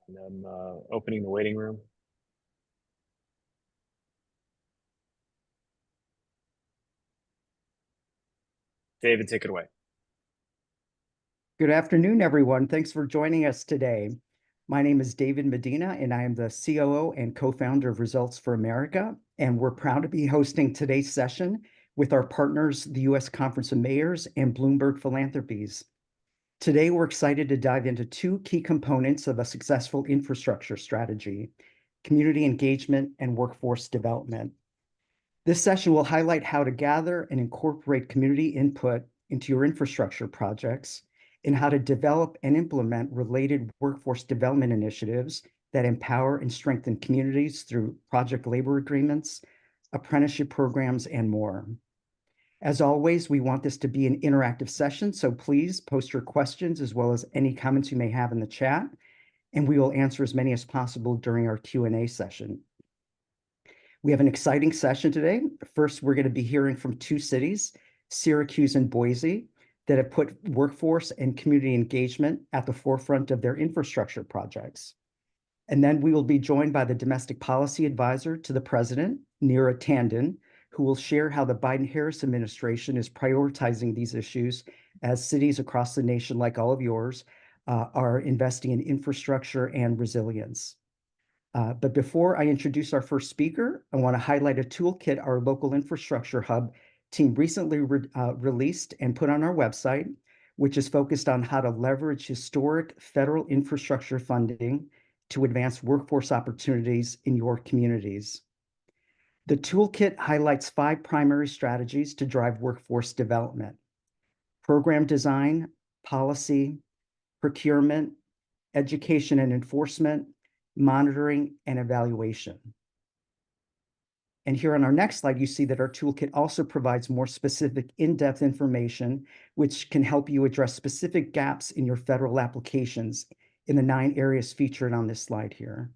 And I'm opening the waiting room. David, take it away. Good afternoon, everyone. Thanks for joining us today. My name is David Medina, and I am the COO and co-founder of Results for America. And we're proud to be hosting today's session with our partners, the U.S. Conference of Mayors and Bloomberg Philanthropies. Today, we're excited to dive into two key components of a successful infrastructure strategy: community engagement and workforce development. This session will highlight how to gather and incorporate community input into your infrastructure projects, and how to develop and implement related workforce development initiatives that empower and strengthen communities through project labor agreements, apprenticeship programs, and more. As always, we want this to be an interactive session, so please post your questions as well as any comments you may have in the chat, and we will answer as many as possible during our Q&A session. We have an exciting session today. First, we're going to be hearing from two cities, Syracuse and Boise, that have put workforce and community engagement at the forefront of their infrastructure projects. And then we will be joined by the domestic policy advisor to the president, Neera Tanden, who will share how the Biden-Harris administration is prioritizing these issues as cities across the nation, like all of yours, are investing in infrastructure and resilience. But before I introduce our first speaker, I want to highlight a toolkit our local infrastructure hub team recently released and put on our website, which is focused on how to leverage historic federal infrastructure funding to advance workforce opportunities in your communities. The toolkit highlights 5 primary strategies to drive workforce development: program design, policy, procurement, education and enforcement, monitoring, and evaluation. And here on our next slide, you see that our toolkit also provides more specific in-depth information, which can help you address specific gaps in your federal applications in the 9 areas featured on this slide here.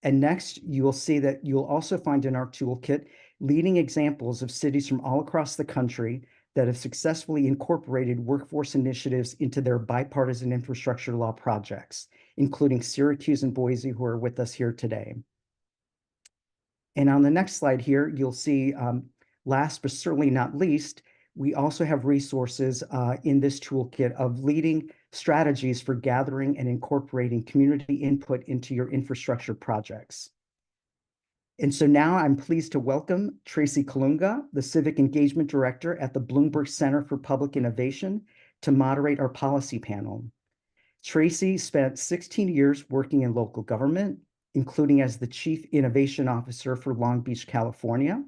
And next, you will see that you'll also find in our toolkit leading examples of cities from all across the country that have successfully incorporated workforce initiatives into their bipartisan infrastructure law projects, including Syracuse and Boise, who are with us here today. And on the next slide here, you'll see, last but certainly not least, we also have resources in this toolkit of leading strategies for gathering and incorporating community input into your infrastructure projects. And so now I'm pleased to welcome Tracy Kalunga, the Civic Engagement Director at the Bloomberg Center for Public Innovation, to moderate our policy panel. Tracy spent 16 years working in local government, including as the Chief Innovation Officer for Long Beach, California.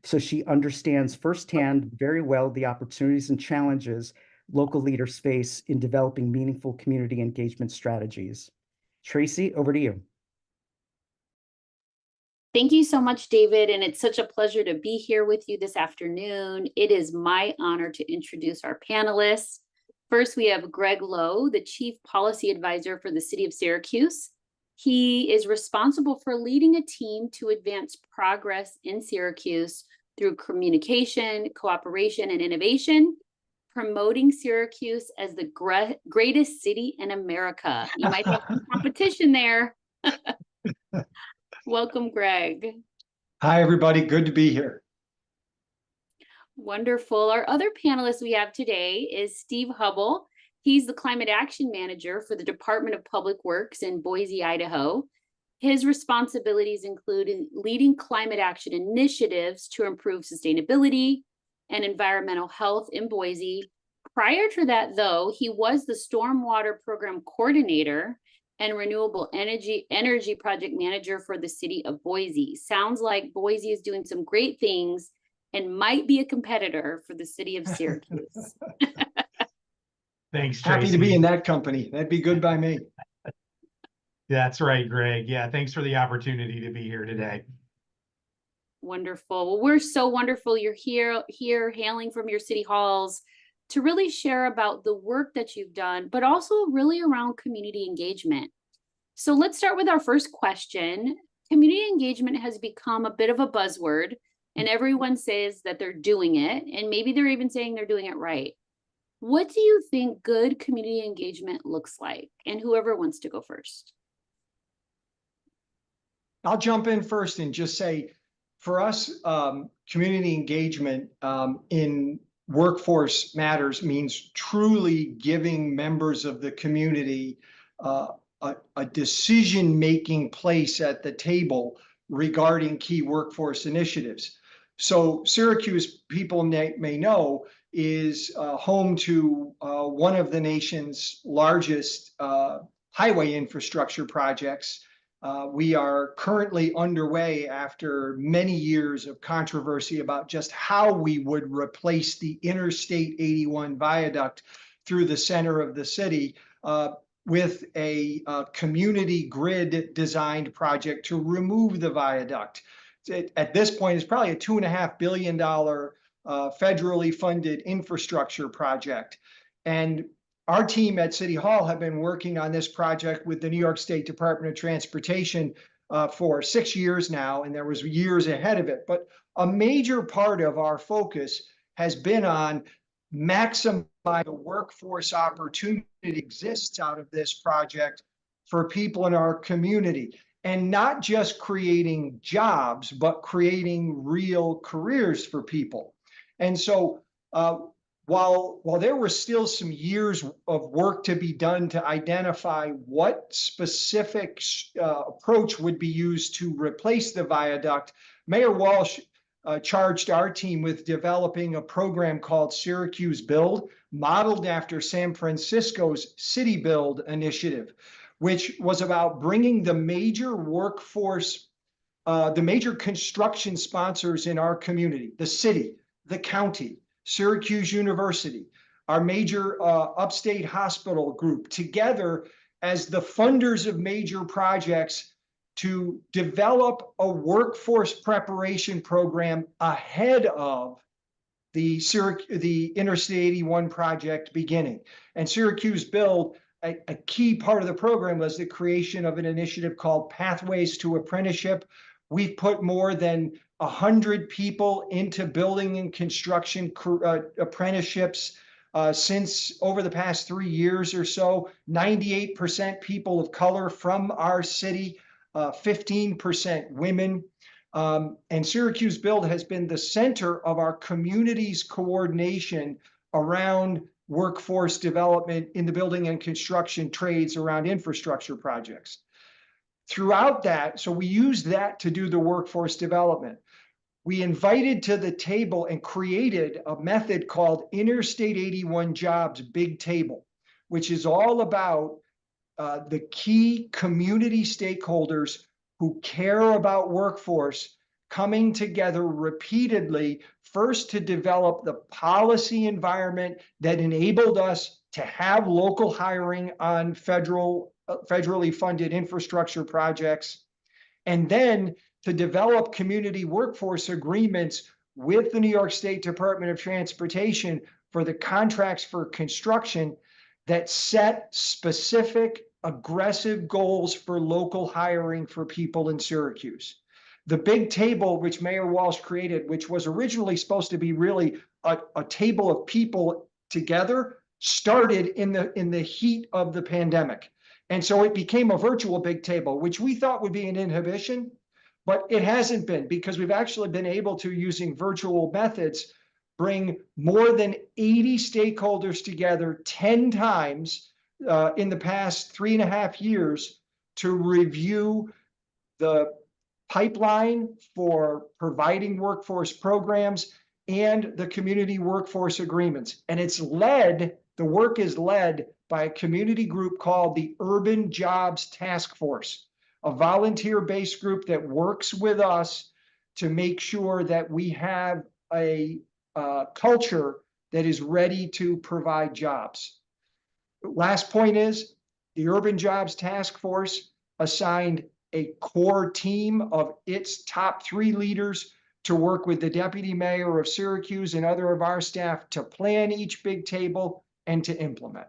So she understands firsthand very well the opportunities and challenges local leaders face in developing meaningful community engagement strategies. Tracy, over to you. Thank you so much, David, and it's such a pleasure to be here with you this afternoon. It is my honor to introduce our panelists. First, we have Greg Lowe, the Chief Policy Advisor for the City of Syracuse. He is responsible for leading a team to advance progress in Syracuse through communication, cooperation, and innovation, promoting Syracuse as the greatest city in America. You might have some competition there. Welcome, Greg. Hi, everybody. Good to be here. Wonderful. Our other panelist we have today is Steve Hubble. He's the Climate Action Manager for the Department of Public Works in Boise, Idaho. His responsibilities include leading climate action initiatives to improve sustainability and environmental health in Boise. Prior to that, though, he was the Stormwater Program Coordinator and Renewable Energy Project Manager for the City of Boise. Sounds like Boise is doing some great things and might be a competitor for the City of Syracuse. Thanks, Tracy. Happy to be in that company. That'd be good by me. That's right, Greg. Yeah, thanks for the opportunity to be here today. Wonderful. Well, we're so wonderful you're here hailing from your city halls to really share about the work that you've done, but also really around community engagement. So let's start with our first question. Community engagement has become a bit of a buzzword, and everyone says that they're doing it, and maybe they're even saying they're doing it right. What do you think good community engagement looks like? And whoever wants to go first. I'll jump in first and just say, for us, community engagement in workforce matters means truly giving members of the community a decision-making place at the table regarding key workforce initiatives. So Syracuse, people may know, is home to one of the nation's largest highway infrastructure projects. We are currently underway after many years of controversy about just how we would replace the Interstate 81 viaduct through the center of the city with a community grid designed project to remove the viaduct. At this point, it's probably a $2.5 billion federally funded infrastructure project. And our team at City Hall have been working on this project with the New York State Department of Transportation for 6 years now, and there was years ahead of it. But a major part of our focus has been on maximizing the workforce opportunity that exists out of this project for people in our community, and not just creating jobs, but creating real careers for people. And so while there were still some years of work to be done to identify what specific approach would be used to replace the viaduct, Mayor Walsh charged our team with developing a program called Syracuse Build, modeled after San Francisco's City Build initiative, which was about bringing the major workforce, the major construction sponsors in our community, the city, the county, Syracuse University, our major upstate hospital group, together as the funders of major projects to develop a workforce preparation program ahead of the Interstate 81 project beginning. And Syracuse Build, a key part of the program was the creation of an initiative called Pathways to Apprenticeship. We've put more than 100 people into building and construction apprenticeships since over the past 3 years or so. 98% people of color from our city, 15% women. And Syracuse Build has been the center of our community's coordination around workforce development in the building and construction trades around infrastructure projects. Throughout that, so we used that to do the workforce development. We invited to the table and created a method called Interstate 81 Jobs Big Table, which is all about the key community stakeholders who care about workforce coming together repeatedly, first to develop the policy environment that enabled us to have local hiring on federally funded infrastructure projects, and then to develop community workforce agreements with the New York State Department of Transportation for the contracts for construction that set specific, aggressive goals for local hiring for people in Syracuse. The big table, which Mayor Walsh created, which was originally supposed to be really a table of people together, started in the heat of the pandemic. And so it became a virtual big table, which we thought would be an inhibition, but it hasn't been, because we've actually been able to, using virtual methods, bring more than 80 stakeholders together 10 times in the past 3.5 years to review the pipeline for providing workforce programs and the community workforce agreements. And the work is led by a community group called the Urban Jobs Task Force, a volunteer-based group that works with us to make sure that we have a culture that is ready to provide jobs. Last point is, the Urban Jobs Task Force assigned a core team of its top 3 leaders to work with the deputy mayor of Syracuse and other of our staff to plan each big table and to implement.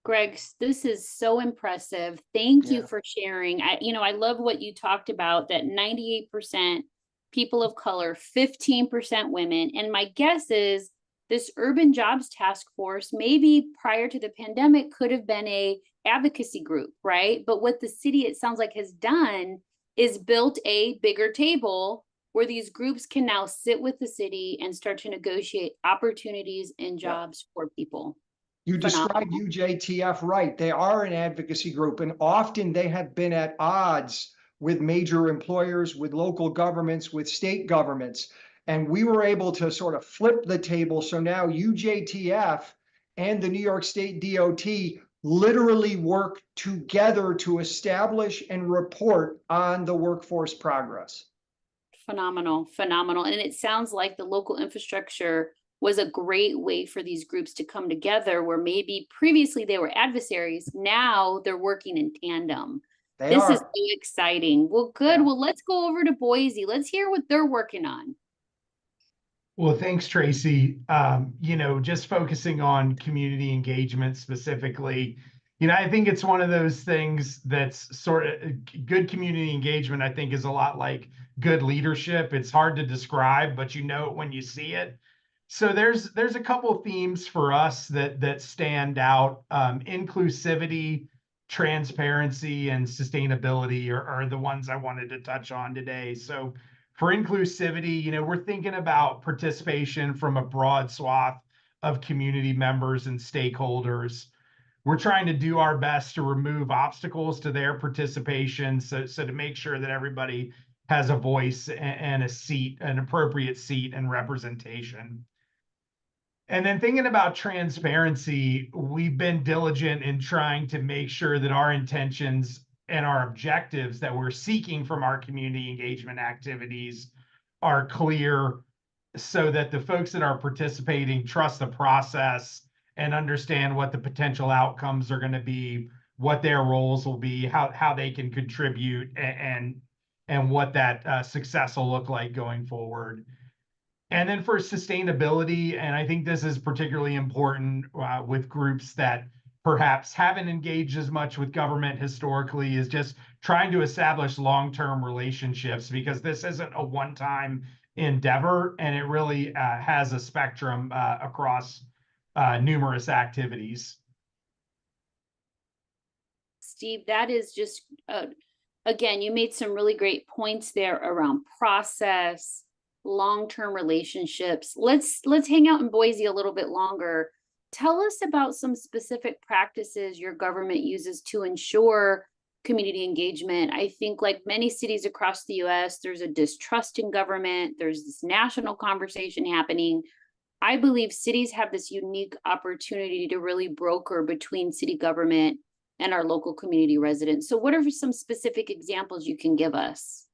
Greg, this is so impressive. Thank you Yeah. for sharing. I love what you talked about, that 98% people of color, 15% women. And my guess is this urban jobs task force, maybe prior to the pandemic, could have been a advocacy group, right? But what the city, it sounds like, has done is built a bigger table where these groups can now sit with the city and start to negotiate opportunities and jobs for people. You described Phenomenal. UJTF right. They are an advocacy group, and often they have been at odds with major employers, with local governments, with state governments. And we were able to sort of flip the table. So now UJTF and the New York State DOT literally work together to establish and report on the workforce progress. Phenomenal, phenomenal. And it sounds like the local infrastructure was a great way for these groups to come together, where maybe previously they were adversaries. Now they're working in tandem. They This are. is so exciting. Well, good. Yeah. Well, let's go over to Boise. Let's hear what they're working on. Well, thanks, Tracy. Just focusing on community engagement specifically, I think it's one of those things that's sort of good community engagement, I think, is a lot like good leadership. It's hard to describe, but you know it when you see it. So there's a couple of themes for us that stand out. Inclusivity, transparency, and sustainability are the ones I wanted to touch on today. So for inclusivity, we're thinking about participation from a broad swath of community members and stakeholders. We're trying to do our best to remove obstacles to their participation, so to make sure that everybody has a voice and a seat, an appropriate seat and representation. And then thinking about transparency, we've been diligent in trying to make sure that our intentions and our objectives that we're seeking from our community engagement activities are clear, so that the folks that are participating trust the process and understand what the potential outcomes are going to be, what their roles will be, how they can contribute, and what that success will look like going forward. And then for sustainability, and I think this is particularly important with groups that perhaps haven't engaged as much with government historically, is just trying to establish long-term relationships, because this isn't a one-time endeavor, and it really has a spectrum across numerous activities. Steve, that is just, again, you made some really great points there around process, long-term relationships. Let's hang out in Boise a little bit longer. Tell us about some specific practices your government uses to ensure community engagement. I think, like many cities across the US, there's a distrust in government. There's this national conversation happening. I believe cities have this unique opportunity to really broker between city government and our local community residents. So what are some specific examples you can give us?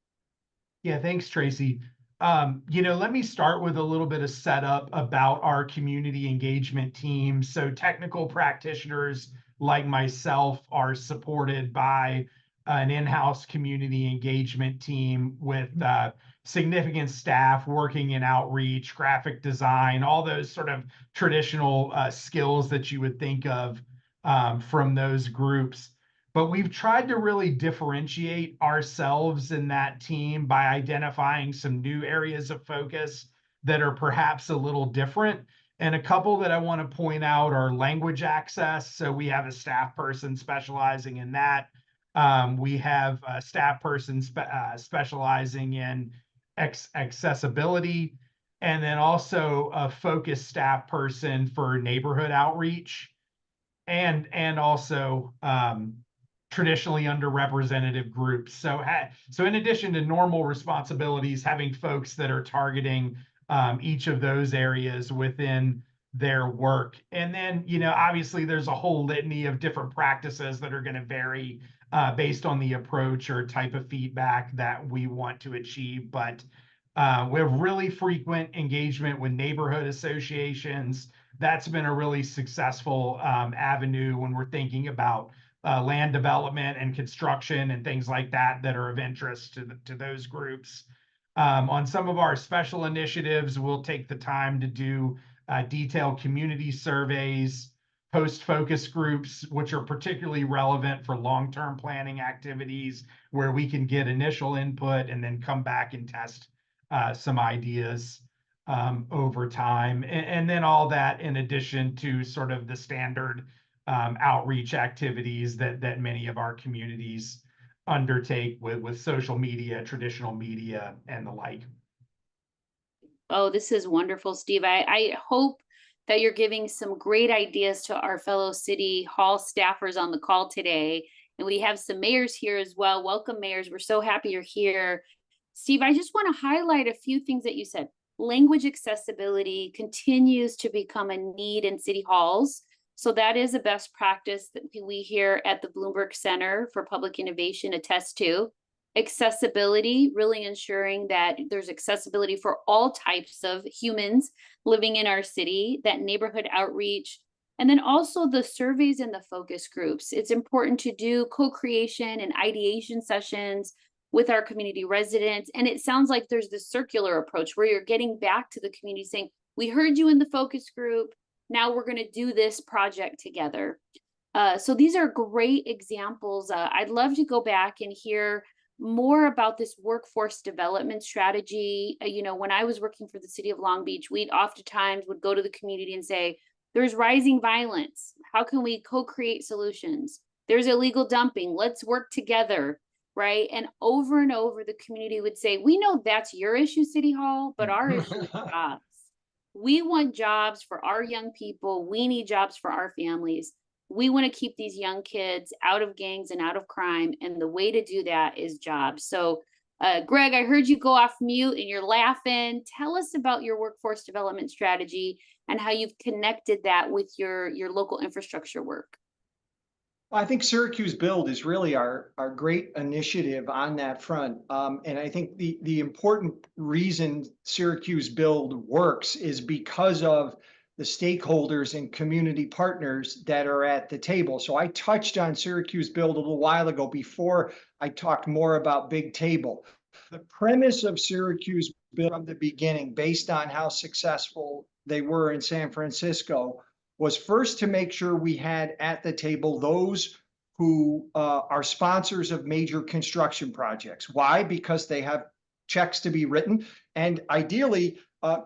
Yeah, thanks, Tracy. Let me start with a little bit of setup about our community engagement team. So technical practitioners like myself are supported by an in-house community engagement team with significant staff working in outreach, graphic design, all those sort of traditional skills that you would think of from those groups. But we've tried to really differentiate ourselves in that team by identifying some new areas of focus that are perhaps a little different. And a couple that I want to point out are language access. So we have a staff person specializing in that. We have a staff person specializing in accessibility, and then also a focused staff person for neighborhood outreach, and also traditionally underrepresented groups. So in addition to normal responsibilities, having folks that are targeting each of those areas within their work. And then, obviously there's a whole litany of different practices that are going to vary based on the approach or type of feedback that we want to achieve. But we have really frequent engagement with neighborhood associations. That's been a really successful avenue when we're thinking about land development and construction and things like that are of interest to those groups. On some of our special initiatives, we'll take the time to do detailed community surveys, host focus groups, which are particularly relevant for long-term planning activities, where we can get initial input and then come back and test some ideas. over time. And then all that in addition to sort of the standard outreach activities that many of our communities undertake with social media, traditional media, and the like. Oh, this is wonderful, Steve. I hope that you're giving some great ideas to our fellow City Hall staffers on the call today. And we have some mayors here as well. Welcome, mayors. We're so happy you're here. Steve, I just want to highlight a few things that you said. Language accessibility continues to become a need in city halls. So that is a best practice that we here at the Bloomberg Center for Public Innovation attest to. Accessibility, really ensuring that there's accessibility for all types of humans living in our city, that neighborhood outreach, and then also the surveys and the focus groups. It's important to do co-creation and ideation sessions with our community residents. And it sounds like there's this circular approach where you're getting back to the community saying, we heard you in the focus group, now we're going to do this project together. So these are great examples. I'd love to go back and hear more about this workforce development strategy. You know, when I was working for the city of Long Beach, we oftentimes would go to the community and say, there's rising violence. How can we co-create solutions? There's illegal dumping. Let's work together, right? And over, the community would say, we know that's your issue, City Hall, but our issue is jobs. We want jobs for our young people. We need jobs for our families. We want to keep these young kids out of gangs and out of crime. And the way to do that is jobs. So, Greg, I heard you go off mute and you're laughing. Tell us about your workforce development strategy and how you've connected that with your local infrastructure work. I think Syracuse Build is really our great initiative on that front. And I think the important reason Syracuse Build works is because of the stakeholders and community partners that are at the table. So I touched on Syracuse Build a little while ago before I talked more about Big Table. The premise of Syracuse Build from the beginning, based on how successful they were in San Francisco, was first to make sure we had at the table those who are sponsors of major construction projects. Why? Because they have checks to be written and ideally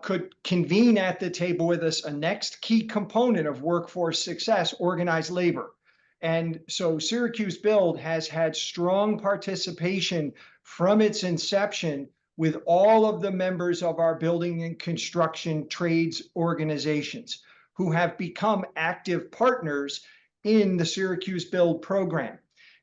could convene at the table with us a next key component of workforce success, organized labor. And so Syracuse Build has had strong participation from its inception with all of the members of our building and construction trades organizations who have become active partners in the Syracuse Build program.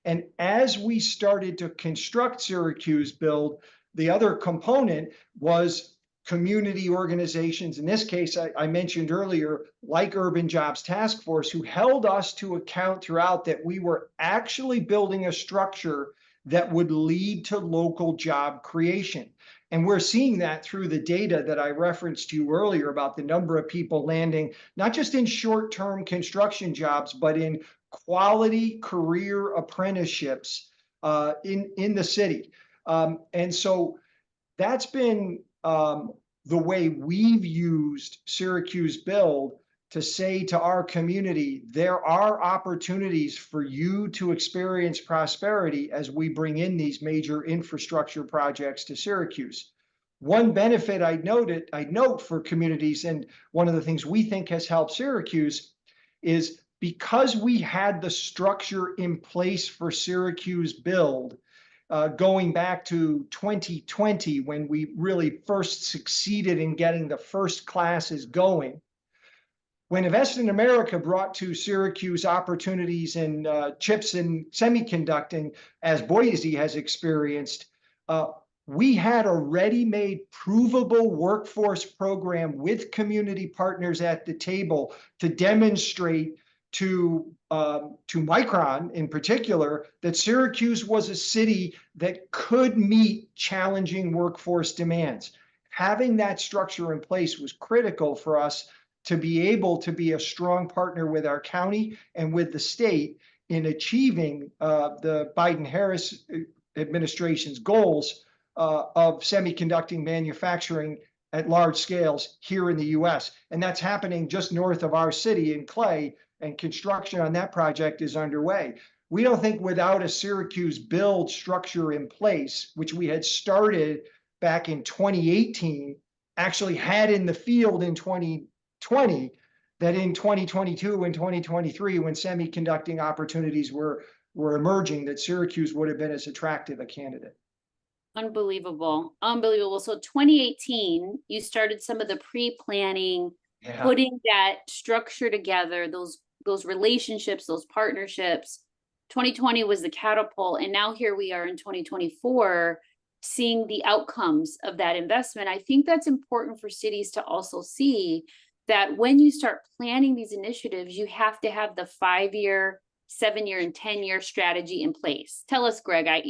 And as we started to construct Syracuse Build, the other component was community organizations. In this case, I mentioned earlier, like Urban Jobs Task Force, who held us to account throughout that we were actually building a structure that would lead to local job creation. And we're seeing that through the data that I referenced to you earlier about the number of people landing, not just in short-term construction jobs, but in quality career apprenticeships in the city. And so that's been the way we've used Syracuse Build to say to our community, there are opportunities for you to experience prosperity as we bring in these major infrastructure projects to Syracuse. One benefit I'd note for communities, and one of the things we think has helped Syracuse, is because we had the structure in place for Syracuse Build, going back to 2020, when we really first succeeded in getting the first classes going. When Invest in America brought to Syracuse opportunities in chips and semiconducting, as Boise has experienced, we had a ready-made, provable workforce program with community partners at the table to demonstrate to Micron in particular that Syracuse was a city that could meet challenging workforce demands. Having that structure in place was critical for us to be able to be a strong partner with our county and with the state in achieving the Biden-Harris administration's goals of semiconductor manufacturing at large scales here in the US. And that's happening just north of our city in Clay, and construction on that project is underway. We don't think without a Syracuse Build structure in place, which we had started back in 2018 actually had in the field in 2020 that in 2022 and 2023, when semiconducting opportunities were emerging, that Syracuse would have been as attractive a candidate. Unbelievable. Unbelievable. So 2018, you started some of the pre-planning, Yeah. putting that structure together, those relationships, those partnerships. 2020 was the catapult, and now here we are in 2024 seeing the outcomes of that investment. I think that's important for cities to also see that when you start planning these initiatives, you have to have the 5-year, 7-year, and 10-year strategy in place. Tell us, Greg. I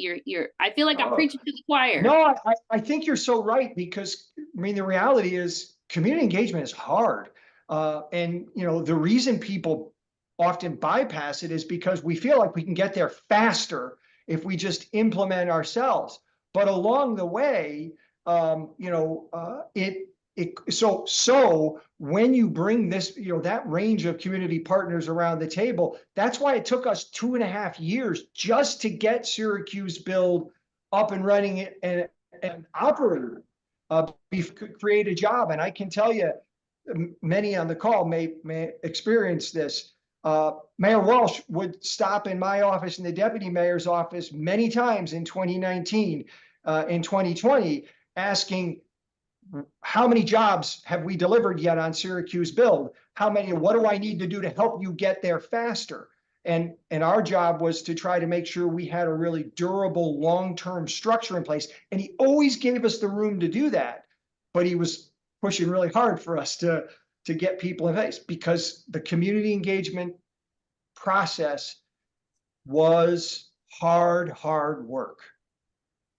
feel like I'm preaching to the choir. No, I think you're so right, because I mean, the reality is community engagement is hard. And you know, the reason people often bypass it is because we feel like we can get there faster if we just implement ourselves. But along the way, so when you bring this, that range of community partners around the table, that's why it took us 2.5 years just to get Syracuse Build up and running and operating, create a job. And I can tell you, many on the call may experience this. Mayor Walsh would stop in my office and the deputy mayor's office many times in 2019, in 2020, asking, how many jobs have we delivered yet on Syracuse Build? What do I need to do to help you get there faster? And our job was to try to make sure we had a really durable, long-term structure in place. And he always gave us the room to do that, but he was pushing really hard for us to get people in place, because the community engagement process was hard work.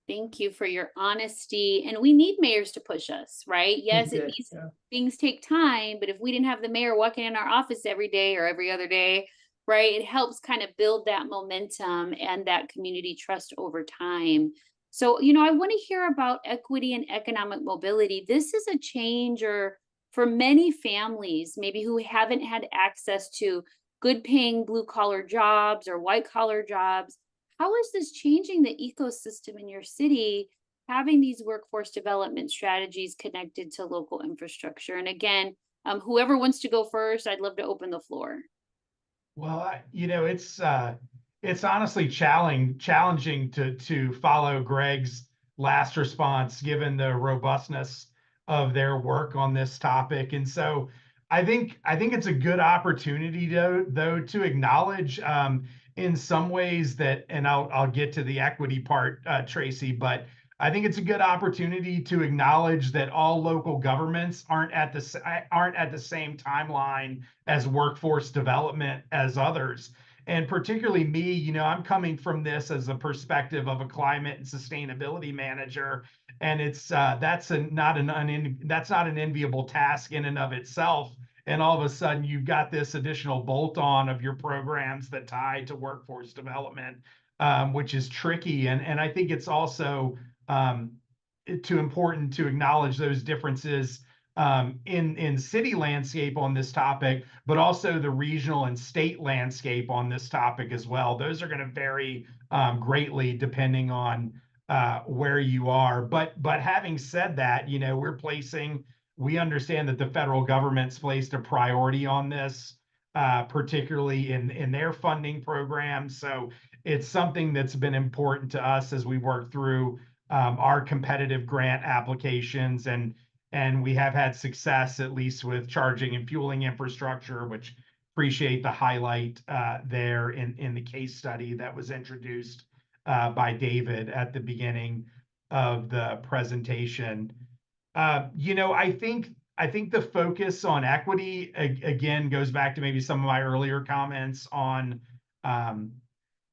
Thank you for your honesty. And we need mayors to push us, right? Yes, these things take time, but if we didn't have the mayor walking in our office every day or every other day, right, it helps kind of build that momentum and that community trust over time. So, I want to hear about equity and economic mobility. This is a changer for many families, maybe who haven't had access to good paying blue collar jobs or white collar jobs. How is this changing the ecosystem in your city, having these workforce development strategies connected to local infrastructure? And again, whoever wants to go first, I'd love to open the floor. Well, it's honestly challenging to follow Greg's last response, given the robustness of their work on this topic. And so I think it's a good opportunity though to acknowledge in some ways that, and I'll get to the equity part, Tracy, but I think it's a good opportunity to acknowledge that all local governments aren't at the same timeline as workforce development as others. And particularly me, I'm coming from this as a perspective of a climate and sustainability manager, and that's not an enviable task in and of itself. And all of a sudden, you've got this additional bolt-on of your programs that tie to workforce development, which is tricky. And I think it's also too important to acknowledge those differences in city landscape on this topic, but also the regional and state landscape on this topic as well. Those are going to vary greatly depending on where you are. But having said that, we understand that the federal government's placed a priority on this, particularly in their funding programs. So it's something that's been important to us as we work through our competitive grant applications, and we have had success, at least with charging and fueling infrastructure, which appreciate the highlight there in the case study that was introduced by David at the beginning of the presentation. I think the focus on equity again goes back to maybe some of my earlier comments on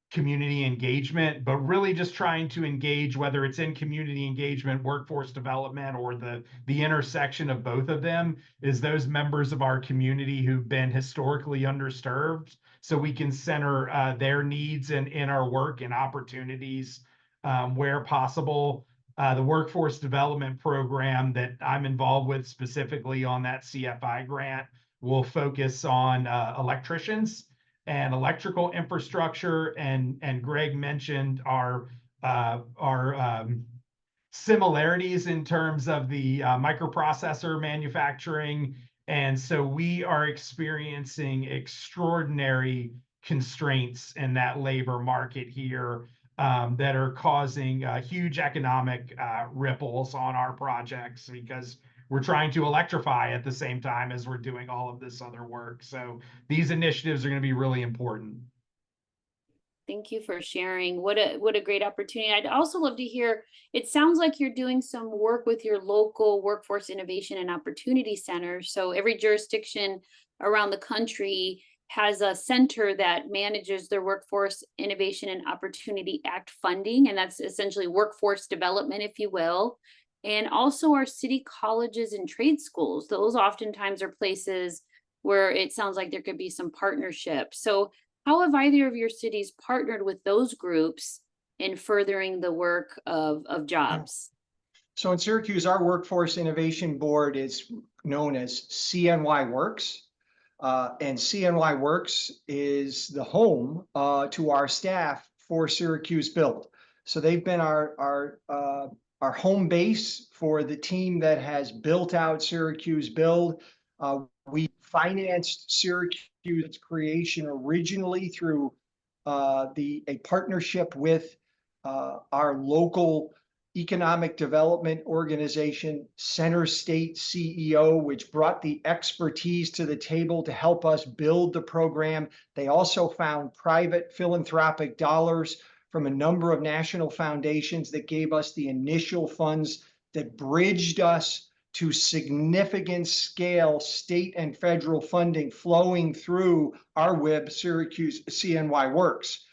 community engagement, but really just trying to engage, whether it's in community engagement, workforce development, or the intersection of both of them, is those members of our community who've been historically underserved, so we can center their needs in our work and opportunities where possible. The workforce development program that I'm involved with, specifically on that CFI grant, will focus on electricians and electrical infrastructure, and Greg mentioned our similarities in terms of the microprocessor manufacturing. And so we are experiencing extraordinary constraints in that labor market here that are causing huge economic ripples on our projects because we're trying to electrify at the same time as we're doing all of this other work. So these initiatives are going to be really important. Thank you for sharing. What a great opportunity. I'd also love to hear, it sounds like you're doing some work with your local workforce innovation and opportunity center. So every jurisdiction around the country has a center that manages their Workforce Innovation and Opportunity Act funding, and that's essentially workforce development, if you will. And also our city colleges and trade schools. Those oftentimes are places where it sounds like there could be some partnership. So how have either of your cities partnered with those groups in furthering the work of jobs? So in Syracuse, our Workforce Innovation Board is known as CNY Works. And CNY Works is the home to our staff for Syracuse Build. So they've been our home base for the team that has built out Syracuse Build. We financed Syracuse's creation originally through a partnership with our local economic development organization, Center State CEO, which brought the expertise to the table to help us build the program. They also found private philanthropic dollars from a number of national foundations that gave us the initial funds that bridged us to significant scale state and federal funding flowing through our WIB, Syracuse CNY Works.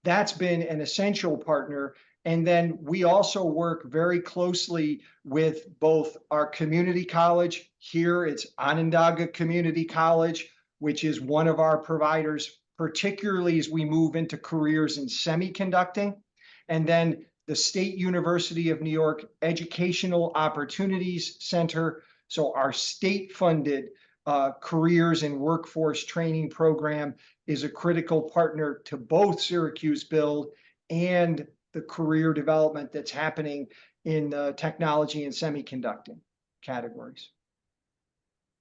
That's been an essential partner. And then we also work very closely with both our community college. Here it's Onondaga Community College, which is one of our providers, particularly as we move into careers in semiconducting. And then the State University of New York Educational Opportunities Center. So our state-funded careers and workforce training program is a critical partner to both Syracuse Build and the career development that's happening in technology and semiconducting categories.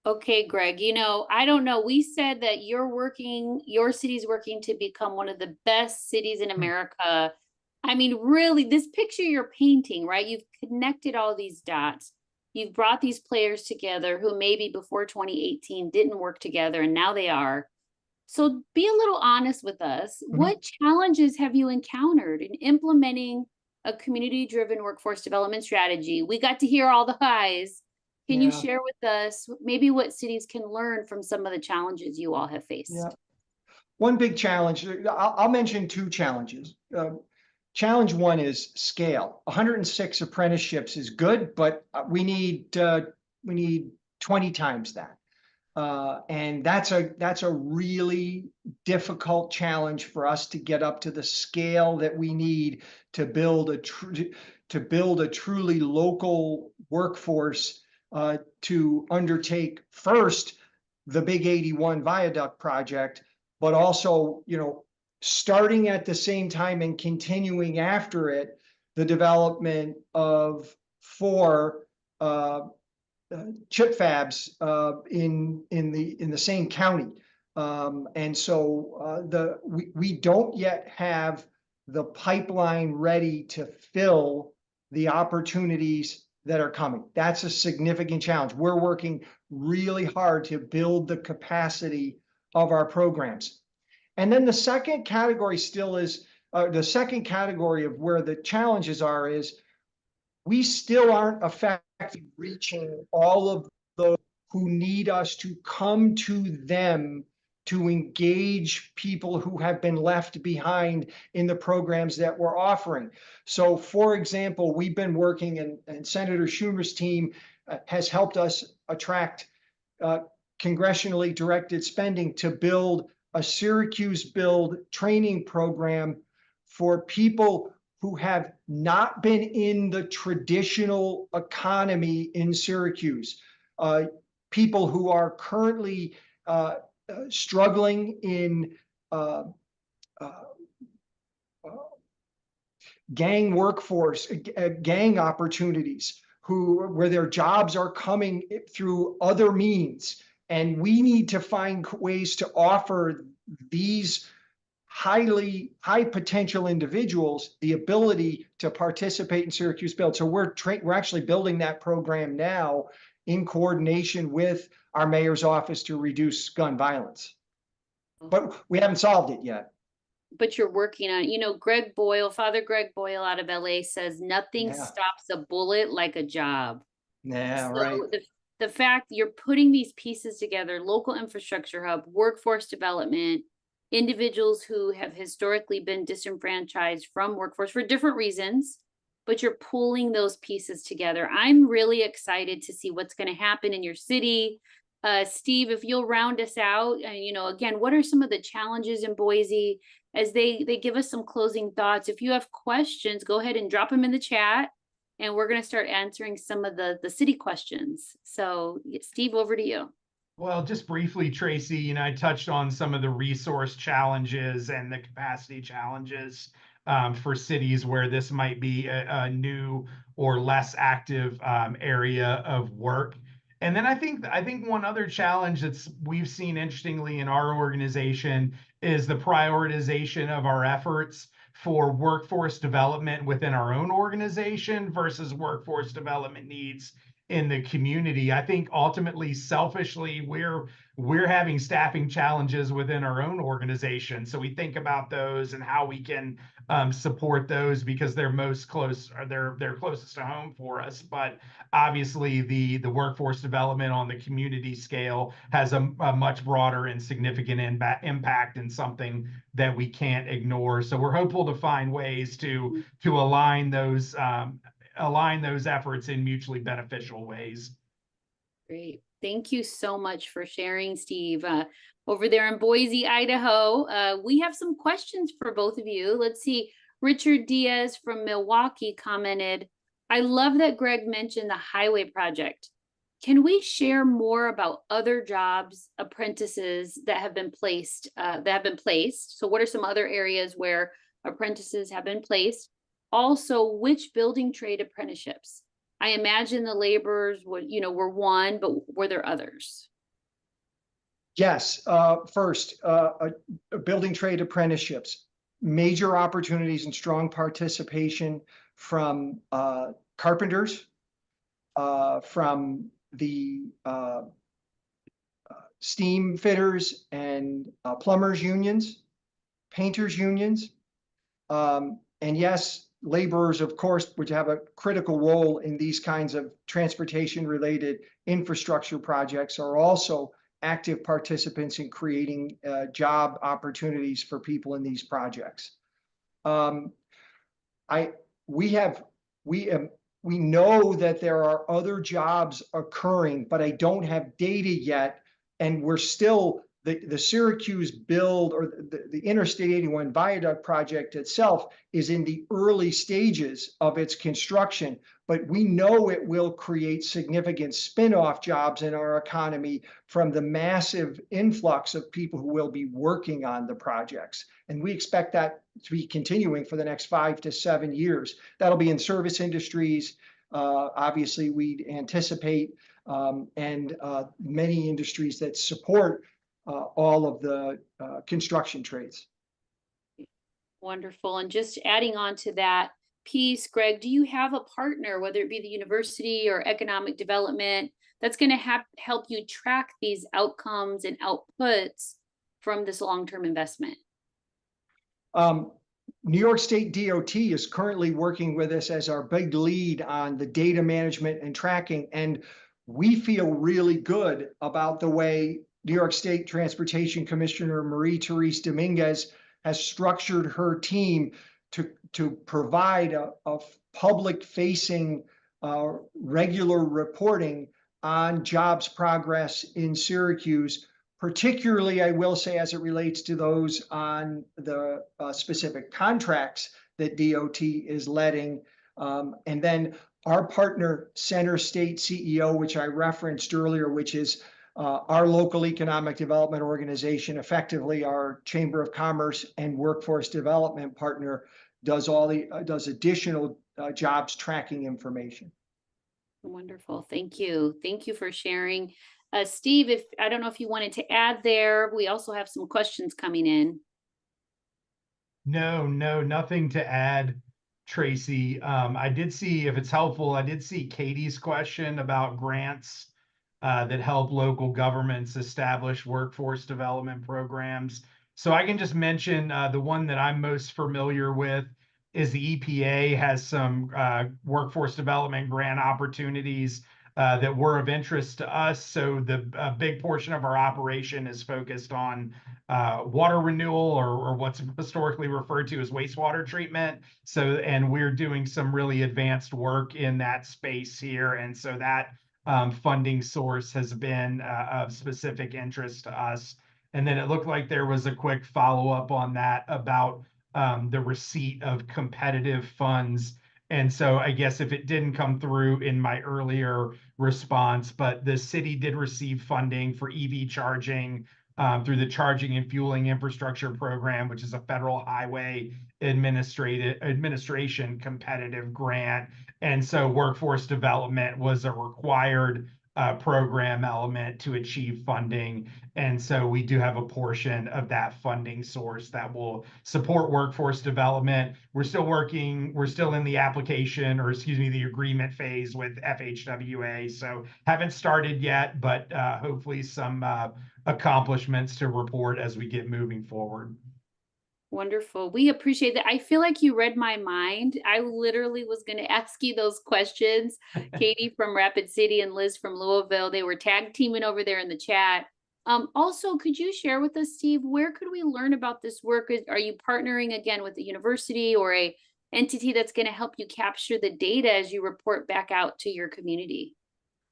Okay, Greg, I don't know. We said that your city's working to become one of the best cities in America. I mean, really, this picture you're painting, right? You've connected all these dots. You've brought these players together who maybe before 2018 didn't work together, and now they are. So be a little honest with us. Mm-hmm. What challenges have you encountered in implementing a community-driven workforce development strategy? We got to hear all the highs. Can you share with us maybe what cities can learn from some of the challenges you all have faced? Yeah. One big challenge, I'll mention two challenges. Challenge one is scale. 106 apprenticeships is good, but we need 20 times that. And that's a really difficult challenge for us to get up to the scale that we need to build a truly local workforce to undertake first the Big 81 Viaduct project, but also, starting at the same time and continuing after it, the development of 4 chip fabs in the same county, and so we don't yet have the pipeline ready to fill the opportunities that are coming. That's a significant challenge. We're working really hard to build the capacity of our programs. And then the second category still is the second category of where the challenges are is we still aren't effectively reaching all of those who need us to come to them to engage people who have been left behind in the programs that we're offering. So, for example, we've been working, and Senator Schumer's team has helped us attract congressionally directed spending to build a Syracuse Build training program for people who have not been in the traditional economy in Syracuse, people who are currently struggling in gang workforce, gang opportunities, where their jobs are coming through other means. And we need to find ways to offer these high potential individuals the ability to participate in Syracuse Build. So we're actually building that program now in coordination with our mayor's office to reduce gun violence. But we haven't solved it yet. But you're working on, Greg Boyle, Father Greg Boyle out of LA says nothing Yeah. stops a bullet like a job. Yeah, So right. the fact you're putting these pieces together, local infrastructure hub, workforce development, individuals who have historically been disenfranchised from workforce for different reasons, but you're pulling those pieces together. I'm really excited to see what's going to happen in your city. Steve, if you'll round us out, again, what are some of the challenges in Boise as they give us some closing thoughts? If you have questions, go ahead and drop them in the chat, and we're going to start answering some of the city questions. So Steve, over to you. Well, just briefly, Tracy, I touched on some of the resource challenges and the capacity challenges for cities where this might be a new or less active area of work. And then I think one other challenge we've seen interestingly in our organization is the prioritization of our efforts for workforce development within our own organization versus workforce development needs in the community. I think ultimately, selfishly, we're having staffing challenges within our own organization. So we think about those and how we can support those because they're they're closest to home for us. But obviously, the workforce development on the community scale has a much broader and significant impact and something that we can't ignore. So we're hopeful to find ways to align those efforts in mutually beneficial ways. Great. Thank you so much for sharing, Steve. Over there in Boise, Idaho, we have some questions for both of you. Let's see. Richard Diaz from Milwaukee commented, I love that Greg mentioned the highway project. Can we share more about other jobs, apprentices that have been placed? So what are some other areas where apprentices have been placed? Also, which building trade apprenticeships? I imagine the laborers were one, but were there others? Yes. First, building trade apprenticeships, major opportunities and strong participation from carpenters, from the steam fitters and plumbers unions, painters unions, and yes, laborers, of course, which have a critical role in these kinds of transportation-related infrastructure projects, are also active participants in creating job opportunities for people in these projects. We know that there are other jobs occurring, but I don't have data yet, and we're still the Syracuse build, or the Interstate 81 viaduct project itself, is in the early stages of its construction, but we know it will create significant spin-off jobs in our economy from the massive influx of people who will be working on the projects. And we expect that to be continuing for the next 5 to 7 years. That'll be in service industries. Obviously, we anticipate, and many industries that support all of the construction trades. Wonderful. And just adding on to that piece, Greg, do you have a partner, whether it be the university or economic development, that's going to help you track these outcomes and outputs from this long-term investment? New York State DOT is currently working with us as our big lead on the data management and tracking, and we feel really good about the way New York State Transportation Commissioner Marie-Therese Dominguez has structured her team to provide a public-facing regular reporting on jobs progress in Syracuse, particularly, I will say, as it relates to those on the specific contracts that DOT is letting. And then our partner, Center State CEO, which I referenced earlier, which is our local economic development organization, effectively our Chamber of Commerce and workforce development partner, does does additional jobs tracking information. Wonderful. Thank you. Thank you for sharing. Steve, if I don't know if you wanted to add there, we also have some questions coming in. No, nothing to add, Tracy. I did see, if it's helpful, I did see Katie's question about grants that help local governments establish workforce development programs. So I can just mention the one that I'm most familiar with is the EPA has some workforce development grant opportunities that were of interest to us. So the big portion of our operation is focused on water renewal, or what's historically referred to as wastewater treatment. So, and we're doing some really advanced work in that space here. And so that funding source has been of specific interest to us. And then it looked like there was a quick follow-up on that about the receipt of competitive funds. And so I guess if it didn't come through in my earlier response, but the city did receive funding for EV charging through the Charging and Fueling Infrastructure Program, which is a federal highway administration competitive grant. And so workforce development was a required program element to achieve funding. And so we do have a portion of that funding source that will support workforce development. We're still in the application, or excuse me, the agreement phase with FHWA. So haven't started yet, but hopefully some accomplishments to report as we get moving forward. Wonderful. We appreciate that. I feel like you read my mind. I literally was going to ask you those questions. Katie from Rapid City and Liz from Louisville, they were tag teaming over there in the chat. Also, could you share with us, Steve, where could we learn about this work? Are you partnering again with a university or a entity that's going to help you capture the data as you report back out to your community?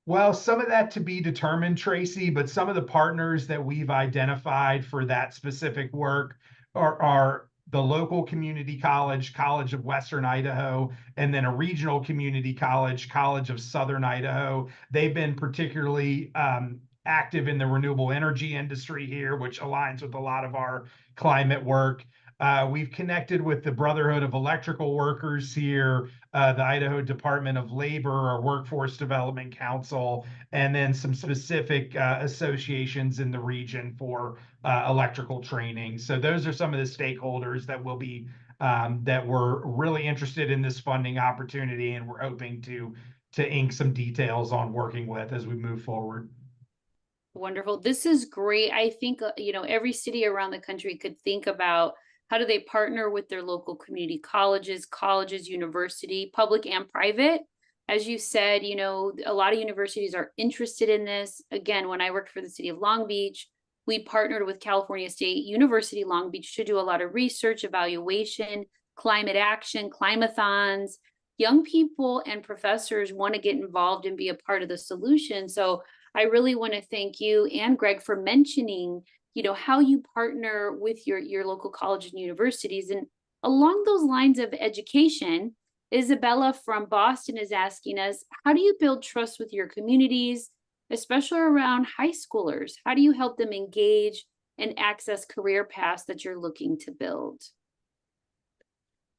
Well, some of that to be determined, Tracy, but some of the partners that we've identified for that specific work are the local community college, College of Western Idaho, and then a regional community college, College of Southern Idaho. They've been particularly active in the renewable energy industry here, which aligns with a lot of our climate work. We've connected with the Brotherhood of Electrical Workers here, the Idaho Department of Labor, our Workforce Development Council, and then some specific associations in the region for electrical training. So those are some of the stakeholders that will be that were really interested in this funding opportunity, and we're hoping to ink some details on working with as we move forward. Wonderful. This is great. I think, every city around the country could think about how do they partner with their local community colleges, university, public and private. As you said, a lot of universities are interested in this. Again, when I worked for the city of Long Beach, we partnered with California State University, Long Beach, to do a lot of research, evaluation, climate action, climathons. Young people and professors want to get involved and be a part of the solution. So I really want to thank you and Greg for mentioning, how you partner with your local colleges and universities. And along those lines of education, Isabella from Boston is asking us, how do you build trust with your communities, especially around high schoolers? How do you help them engage and access career paths that you're looking to build?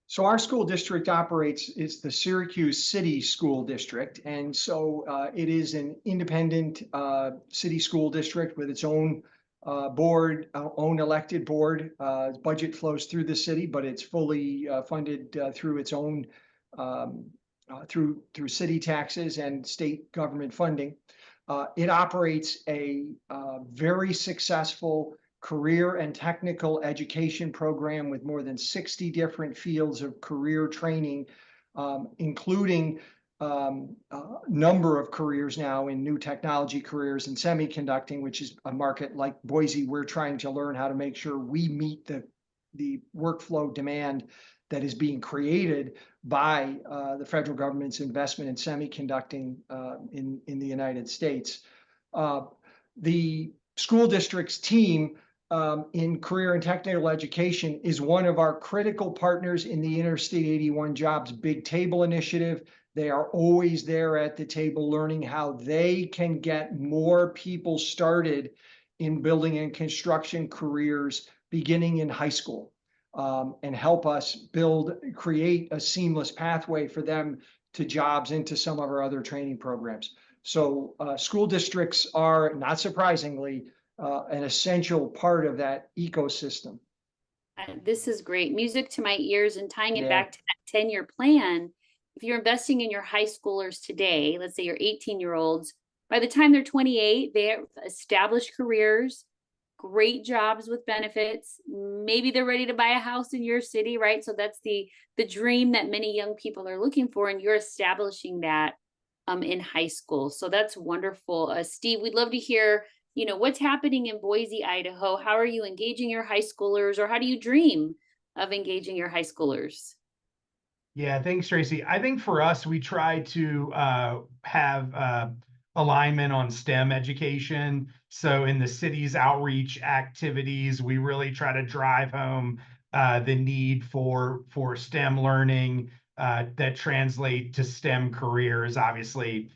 So our school district it's the Syracuse City School District. And so it is an independent city school district with its own board, own elected board. Budget flows through the city, but it's fully funded through its own, through city taxes and state government funding. It operates a very successful career and technical education program with more than 60 different fields of career training, including a number of careers now in new technology careers in semiconducting, which is a market like Boise. We're trying to learn how to make sure we meet the workflow demand that is being created by the federal government's investment in semiconducting in the United States. The school district's team in career and technical education is one of our critical partners in the Interstate 81 Jobs Big Table Initiative. They are always there at the table learning how they can get more people started in building and construction careers beginning in high school. and help us create a seamless pathway for them to jobs into some of our other training programs. So school districts are, not surprisingly, an essential part of that ecosystem. This is great. Music to my ears, and tying it Yeah. back to that 10-year plan. If you're investing in your high schoolers today, let's say your 18-year-olds, by the time they're 28, they have established careers, great jobs with benefits. Maybe they're ready to buy a house in your city, right? So that's the dream that many young people are looking for, and you're establishing that in high school. So that's wonderful. Steve, we'd love to hear, what's happening in Boise, Idaho. How are you engaging your high schoolers, or how do you dream of engaging your high schoolers? Yeah, thanks, Tracy. I think for us, we try to have alignment on STEM education. So in the city's outreach activities, we really try to drive home the need for STEM learning that translate to STEM careers, obviously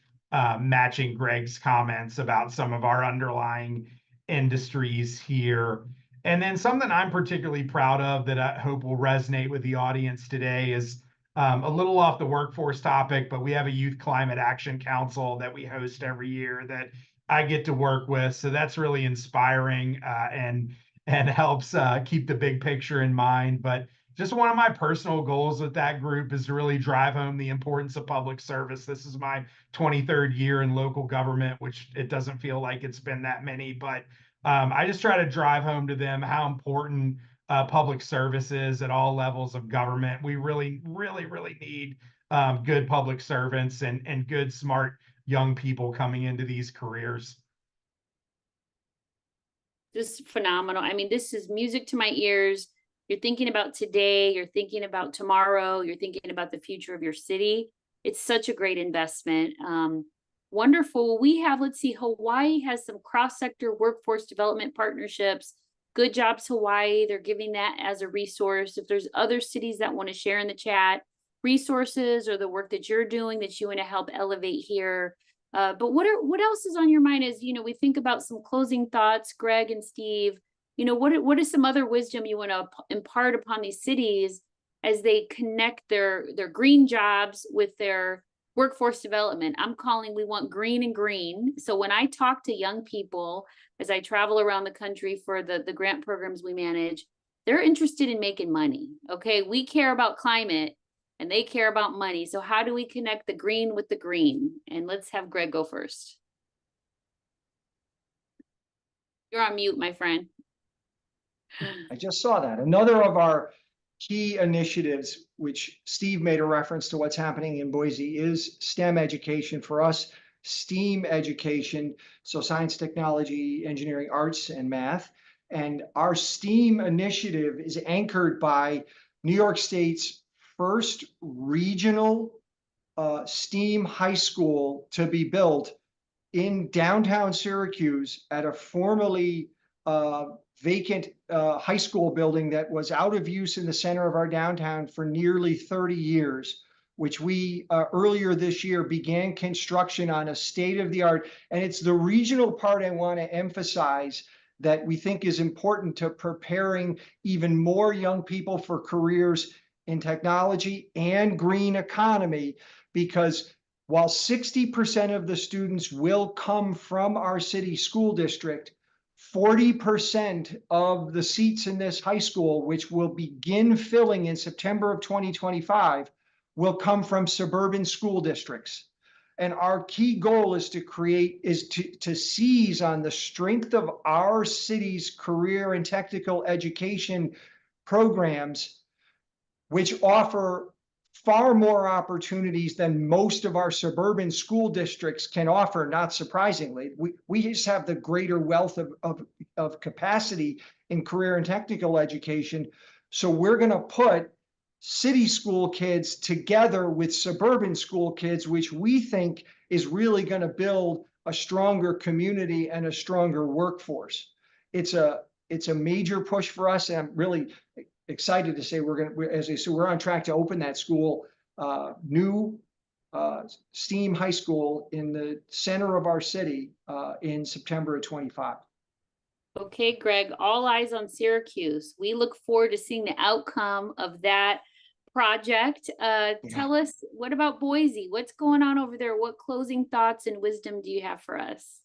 matching Greg's comments about some of our underlying industries here. And then something I'm particularly proud of that I hope will resonate with the audience today is a little off the workforce topic, but we have a Youth Climate Action Council that we host every year that I get to work with. So that's really inspiring and helps keep the big picture in mind. But just one of my personal goals with that group is to really drive home the importance of public service. This is my 23rd year in local government, which it doesn't feel like it's been that many, but I just try to drive home to them how important public services at all levels of government. We really, really, really need good public servants and good, smart young people coming into these careers. Just phenomenal. I mean, this is music to my ears. You're thinking about today, you're thinking about tomorrow, you're thinking about the future of your city. It's such a great investment. Wonderful. We have, let's see, Hawaii has some cross-sector workforce development partnerships. Good Jobs Hawaii, they're giving that as a resource. If there's other cities that want to share in the chat, resources or the work that you're doing that you want to help elevate here. But what else is on your mind as, we think about some closing thoughts, Greg and Steve, what is some other wisdom you want to impart upon these cities as they connect their green jobs with their workforce development? I'm calling, we want green and green. So when I talk to young people, as I travel around the country for the grant programs we manage, they're interested in making money. Okay, we care about climate and they care about money. So how do we connect the green with the green? And let's have Greg go first. You're on mute, my friend. I just saw that. Another of our key initiatives, which Steve made a reference to what's happening in Boise, is STEM education. For us, STEAM education, so science, technology, engineering, arts, and math. And our STEAM initiative is anchored by New York State's first regional STEAM high school to be built in downtown Syracuse at a formerly vacant high school building that was out of use in the center of our downtown for nearly 30 years, which we earlier this year began construction on a state-of-the-art. And it's the regional part I want to emphasize that we think is important to preparing even more young people for careers in technology and green economy, because while 60% of the students will come from our city school district, 40% of the seats in this high school, which will begin filling in September of 2025, will come from suburban school districts. And our key goal is to seize on the strength of our city's career and technical education programs, which offer far more opportunities than most of our suburban school districts can offer, not surprisingly. We just have the greater wealth of capacity in career and technical education. So we're going to put city school kids together with suburban school kids, which we think is really going to build a stronger community and a stronger workforce. It's a major push for us, and I'm really excited to say we're on track to open that school, new STEAM high school in the center of our city in September of 25. Okay, Greg, all eyes on Syracuse. We look forward to seeing the outcome of that project. Tell us, what about Boise? What's going on over there? What closing thoughts and wisdom do you have for us?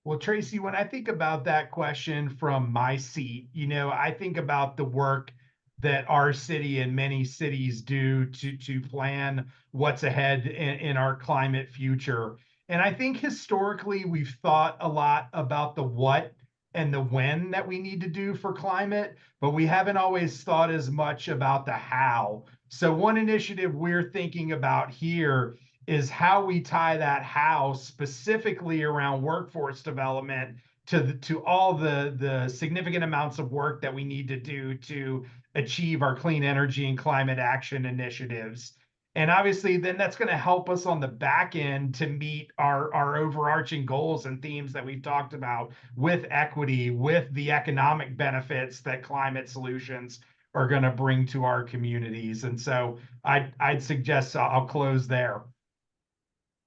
Well, Tracy, when I think about that question from my seat, I think about the work that our city and many cities do to plan what's ahead in our climate future. And I think historically we've thought a lot about the what and the when that we need to do for climate, but we haven't always thought as much about the how. So one initiative we're thinking about here is how we tie that how specifically around workforce development to all the significant amounts of work that we need to do to achieve our clean energy and climate action initiatives. And obviously, then that's going to help us on the back end to meet our overarching goals and themes that we've talked about with equity, with the economic benefits that climate solutions are going to bring to our communities. And so I'd suggest I'll close there.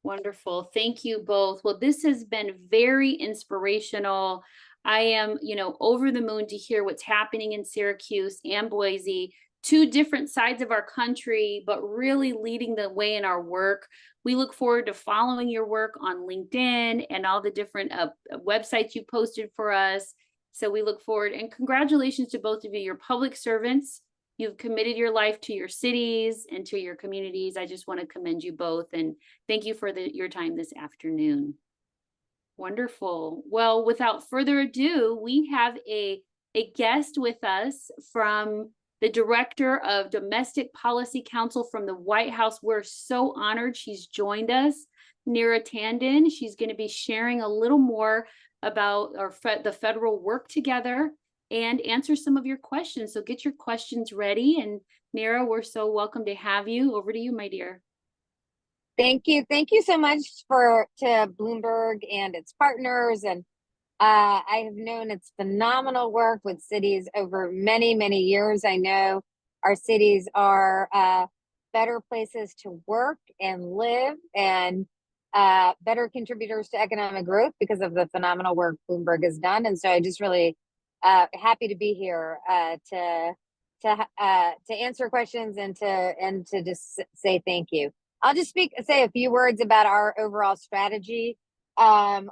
Wonderful. Thank you both. Well, this has been very inspirational. I am, over the moon to hear what's happening in Syracuse and Boise, two different sides of our country, but really leading the way in our work. We look forward to following your work on LinkedIn and all the different websites you posted for us. So we look forward, and congratulations to both of you. You're public servants. You've committed your life to your cities and to your communities. I just want to commend you both and thank you for your time this afternoon. Wonderful. Well, without further ado, we have a guest with us from the Director of Domestic Policy Council from the White House. We're so honored she's joined us, Neera Tandon. She's going to be sharing a little more about the federal work together and answer some of your questions. So get your questions ready. And Neera, we're so welcome to have you. Over to you, my dear. Thank you. Thank you so much to Bloomberg and its partners. And I have known its phenomenal work with cities over many, many years. I know our cities are better places to work and live and better contributors to economic growth because of the phenomenal work Bloomberg has done. And so I just really happy to be here to answer questions and to just say thank you. I'll just say a few words about our overall strategy on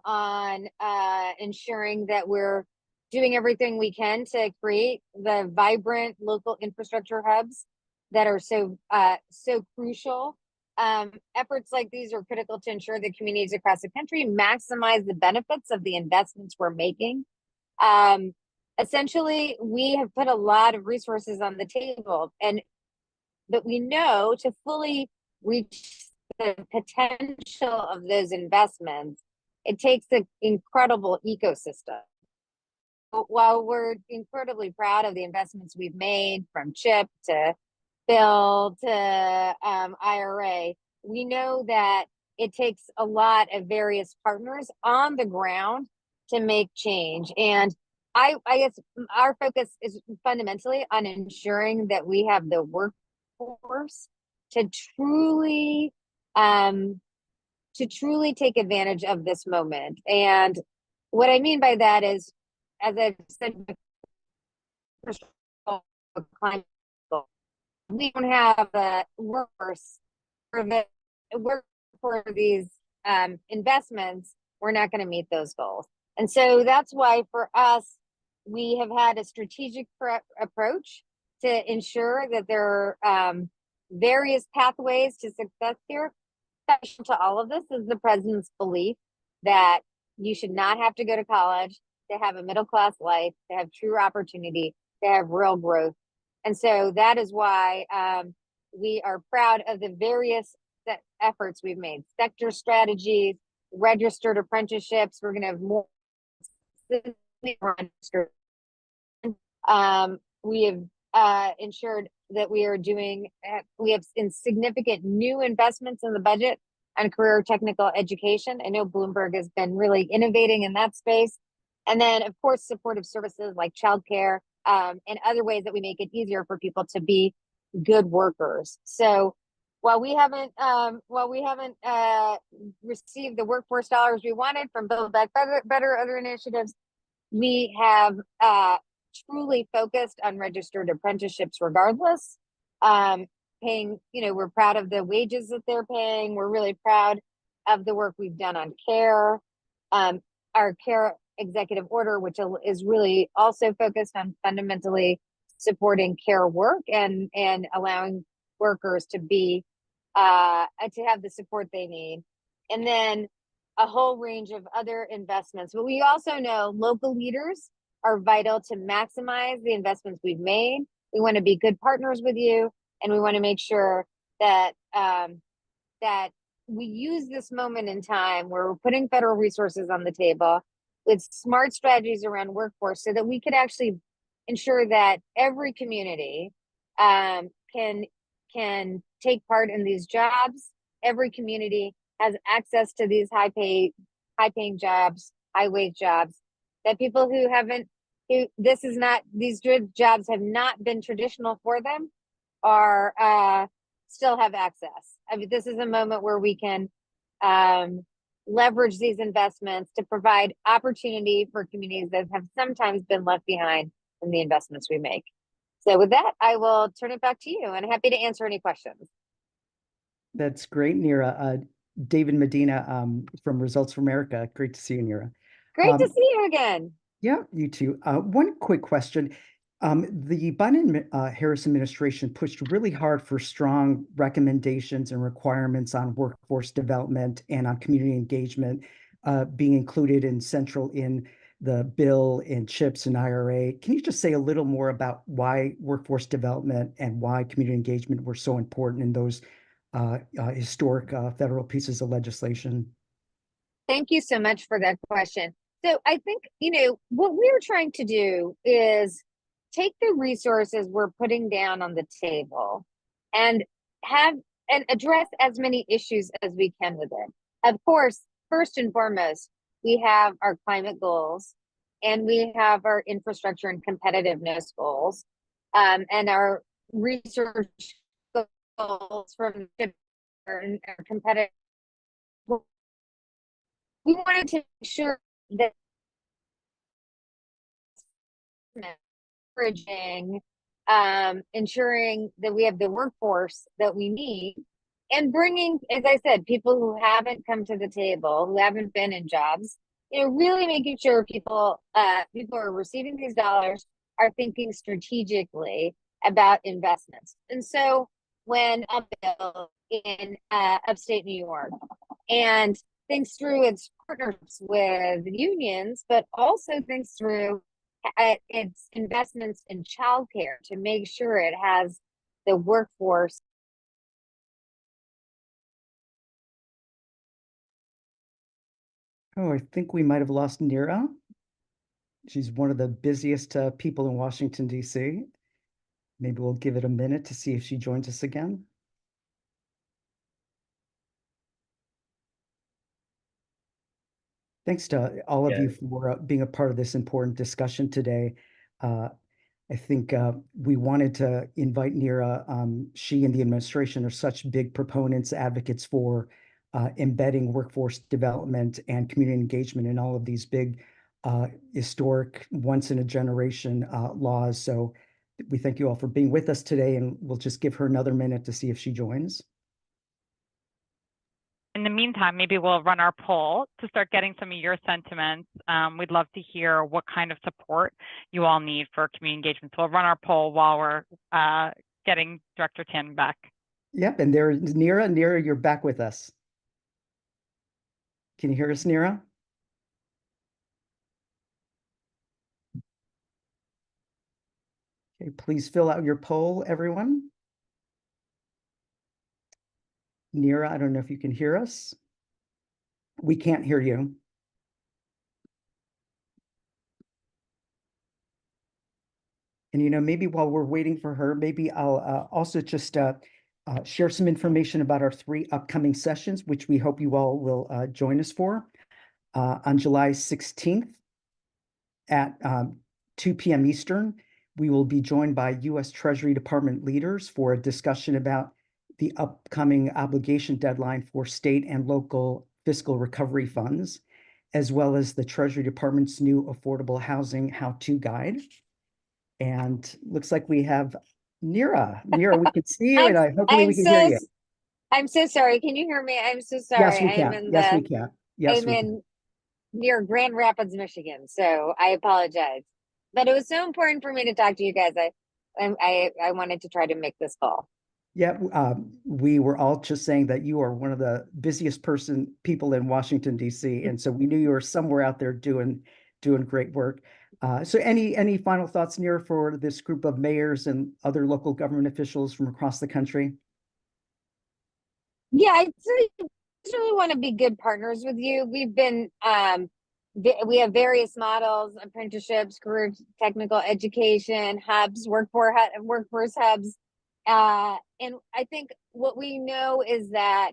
ensuring that we're doing everything we can to create the vibrant local infrastructure hubs that are so crucial. Efforts like these are critical to ensure that communities across the country maximize the benefits of the investments we're making. Essentially, we have put a lot of resources on the table, but we know to fully reach the potential of those investments, it takes an incredible ecosystem. While we're incredibly proud of the investments we've made from CHIP to Bill to IRA, we know that it takes a lot of various partners on the ground to make change. And I guess our focus is fundamentally on ensuring that we have the workforce to truly take advantage of this moment. And what I mean by that is, as I've said, we don't have a workforce for these investments. We're not going to meet those goals. And so that's why for us, we have had a strategic approach to ensure that there are various pathways to success here. Special to all of this is the president's belief that you should not have to go to college to have a middle-class life, to have true opportunity, to have real growth. And so that is why we are proud of the various efforts we've made. Sector strategies, registered apprenticeships. We're going to have more registered. We have ensured that we have significant new investments in the budget on career technical education. I know Bloomberg has been really innovating in that space. And then, of course, supportive services like childcare and other ways that we make it easier for people to be good workers. So while we haven't received the workforce dollars we wanted from Build Back Better, other initiatives, we have truly focused on registered apprenticeships regardless. Paying, we're proud of the wages that they're paying. We're really proud of the work we've done on care. Our care executive order, which is really also focused on fundamentally supporting care work and allowing workers to be to have the support they need. And then a whole range of other investments. But we also know local leaders are vital to maximize the investments we've made. We want to be good partners with you, and we want to make sure that that we use this moment in time where we're putting federal resources on the table with smart strategies around workforce so that we could actually ensure that every community can take part in these jobs. Every community has access to these high paying jobs, high wage jobs, that people these jobs have not been traditional for them are still have access. I mean, this is a moment where we can leverage these investments to provide opportunity for communities that have sometimes been left behind in the investments we make. So with that, I will turn it back to you, and happy to answer any questions. That's great, Neera. David Medina from Results for America. Great to see you, Neera. Great to see you again. Yeah, you too. One quick question. The Biden-Harris administration pushed really hard for strong recommendations and requirements on workforce development and on community engagement being included in the bill in CHIPS and IRA. Can you just say a little more about why workforce development and why community engagement were so important in those historic federal pieces of legislation? Thank you so much for that question. So I think, what we're trying to do is take the resources we're putting down on the table and address as many issues as we can with it. Of course, first and foremost, we have our climate goals, and we have our infrastructure and competitiveness goals, and our research goals from our competitive. We wanted to make sure that ensuring that we have the workforce that we need, and bringing, as I said, people who haven't come to the table, who haven't been in jobs, really making sure people who are receiving these dollars are thinking strategically about investments. And so when a bill in upstate New York and thinks through its partnerships with unions, but also thinks through its investments in childcare to make sure it has the workforce. Oh, I think we might have lost Neera. She's one of the busiest people in Washington, D.C. Maybe we'll give it a minute to see if she joins us again. Thanks to all of you for being a part of this important discussion today. I think we wanted to invite Neera. She and the administration are such big proponents, advocates for embedding workforce development and community engagement in all of these big historic once-in-a-generation laws. So we thank you all for being with us today, and we'll just give her another minute to see if she joins. In the meantime, maybe we'll run our poll to start getting some of your sentiments. We'd love to hear what kind of support you all need for community engagement. So we'll run our poll while we're getting Director Tan back. Yep, and there's Neera. Neera, you're back with us. Can you hear us, Neera? Okay, please fill out your poll, everyone. Neera, I don't know if you can hear us. We can't hear you. And maybe while we're waiting for her, maybe I'll also just share some information about our 3 upcoming sessions, which we hope you all will join us for. On July 16th at 2 p.m. Eastern, we will be joined by U.S. Treasury Department leaders for a discussion about the upcoming obligation deadline for state and local fiscal recovery funds. as well as the Treasury Department's new Affordable Housing How-To Guide. And looks like we have Neera. Neera, we can see you, and hopefully we can hear you. I'm so sorry. Can you hear me? I'm so Yes, sorry. we can. Yes, we can. Yes, I'm we can. in near Grand Rapids, Michigan. So I apologize. But it was so important for me to talk to you guys. I wanted to try to make this call. Yeah, we were all just saying that you are one of the busiest people in Washington, D.C., and so we knew you were somewhere out there doing great work. So any final thoughts, Neera, for this group of mayors and other local government officials from across the country? Yeah, I just really want to be good partners with you. We've been we have various models, apprenticeships, career technical education, hubs, workforce hubs. And I think what we know is that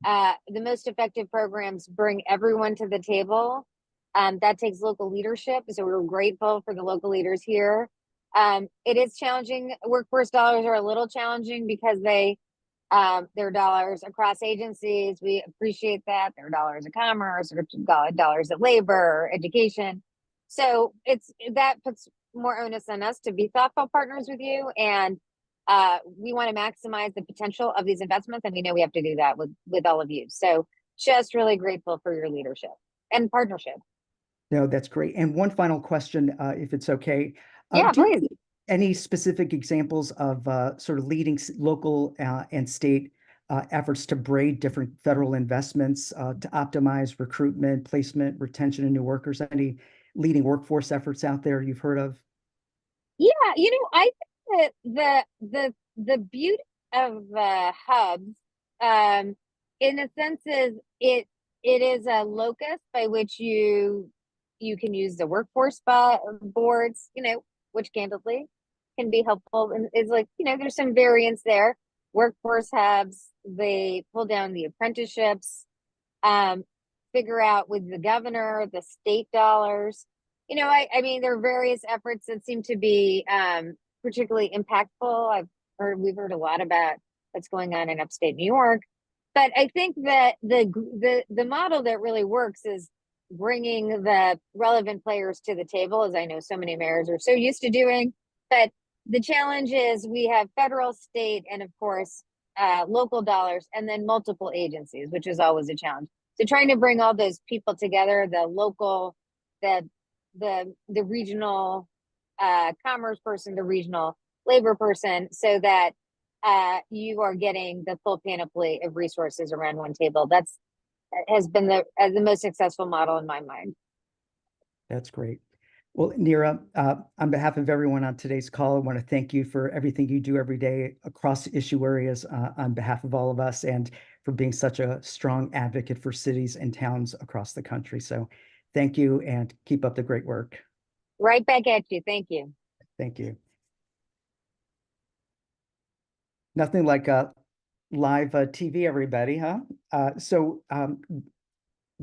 the most effective programs bring everyone to the table. That takes local leadership. So we're grateful for the local leaders here. It is challenging. Workforce dollars are a little challenging because they're dollars across agencies. We appreciate that. They're dollars of commerce, or dollars of labor, education. So that puts more onus on us to be thoughtful partners with you. And we want to maximize the potential of these investments. And we know we have to do that with all of you. So just really grateful for your leadership and partnership. No, that's great. And one final question, if it's okay. Yeah, please. Any specific examples of sort of leading local and state efforts to braid different federal investments to optimize recruitment, placement, retention of new workers? Any leading workforce efforts out there you've heard of? Yeah, I think that the beauty of hubs, in a sense, is it is a locus by which you can use the workforce boards, which candidly can be helpful, and is like, there's some variance there. Workforce hubs, they pull down the apprenticeships, figure out with the governor, the state dollars. I mean, there are various efforts that seem to be particularly impactful. We've heard a lot about what's going on in upstate New York, but I think that the model that really works is bringing the relevant players to the table, as I know so many mayors are so used to doing. But the challenge is we have federal, state, and of course, local dollars, and then multiple agencies, which is always a challenge. So trying to bring all those people together, the local, the regional commerce person, the regional labor person, so that you are getting the full panoply of resources around one table. Has been the most successful model in my mind. That's great. Well, Neera, on behalf of everyone on today's call, I want to thank you for everything you do every day across issue areas on behalf of all of us, and for being such a strong advocate for cities and towns across the country. So thank you, and keep up the great work. Right back at you. Thank you. Thank you. Nothing like live TV, everybody, huh? So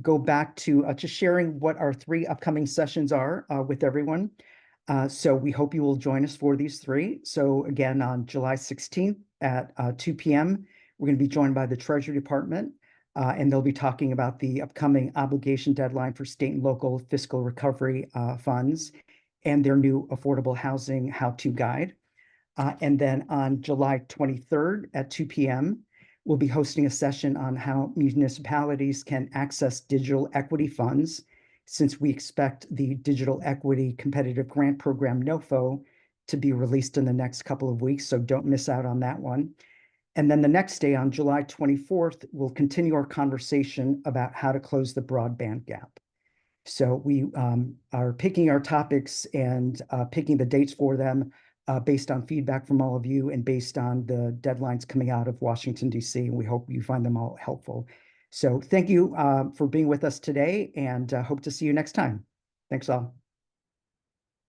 go back to just sharing what our 3 upcoming sessions are with everyone. So we hope you will join us for these 3. So again, on July 16th at 2 p.m., we're going to be joined by the Treasury Department, and they'll be talking about the upcoming obligation deadline for state and local fiscal recovery funds and their new Affordable Housing How-To Guide. And then on July 23rd at 2 p.m., we'll be hosting a session on how municipalities can access digital equity funds, since we expect the Digital Equity Competitive Grant Program, NOFO, to be released in the next couple of weeks, so don't miss out on that one. And then the next day, on July 24th, we'll continue our conversation about how to close the broadband gap. So we are picking our topics and picking the dates for them based on feedback from all of you and based on the deadlines coming out of Washington, D.C. And we hope you find them all helpful. So thank you for being with us today, and hope to see you next time. Thanks all.